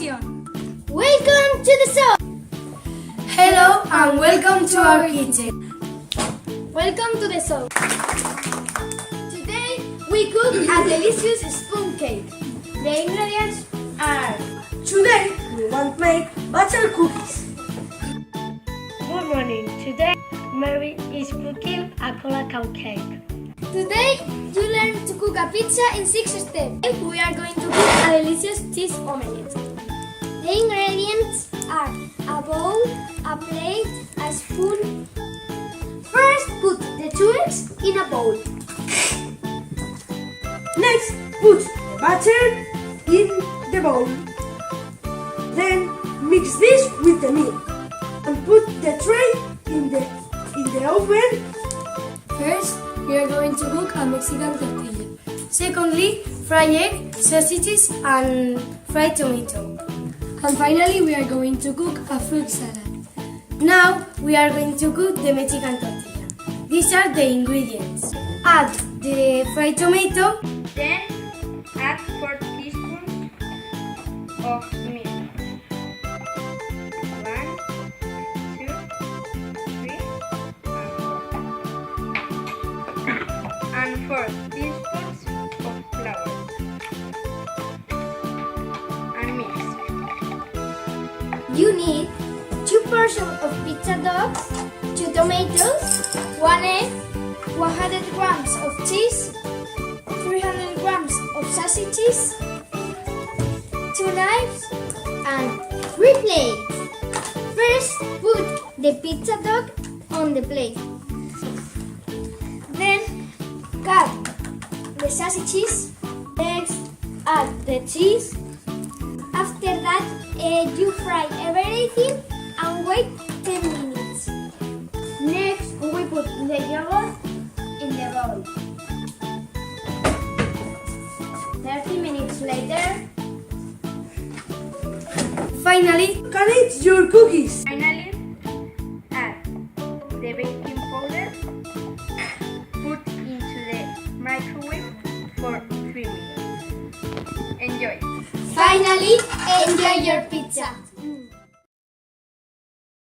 televisión. Welcome to the show! Hello and welcome to our kitchen. Welcome to the show. Today we cook a delicious spoon cake. The ingredients are... Today we want to make butter cookies. Good morning. Today Mary is cooking a colacao cake. Today you learn to cook a pizza in 6 steps. We are going to cook a delicious cheese omelette. The ingredients are a bowl, a plate, a spoon. First put the 2 eggs in a bowl. Next, put the butter in the bowl. Then mix this with the milk and put the tray in the oven. First, we are going to cook a Mexican tortilla. Secondly, fry egg, sausages and fried tomato. And finally, we are going to cook a fruit salad. Now, we are going to cook the Mexican tortilla. These are the ingredients. Add the fried tomato. Then add 4 teaspoons of milk. 1, 2, 3, and 4 teaspoons of flour. And mix. You need 2 portions of pizza dough, 2 tomatoes, 1 egg, 100 grams of cheese, 300 grams of sausages, 2 knives, and 3 plates. First, put the pizza dough on the plate. Then, cut the sausages, eggs, add the cheese. After that, you fry everything and wait 10 minutes. Next, we put the yogurt in the bowl. 30 minutes later, Finally, you can eat your cookies. Finally, add the baking powder. Put into the microwave for 3 minutes. Enjoy! finally enjoy your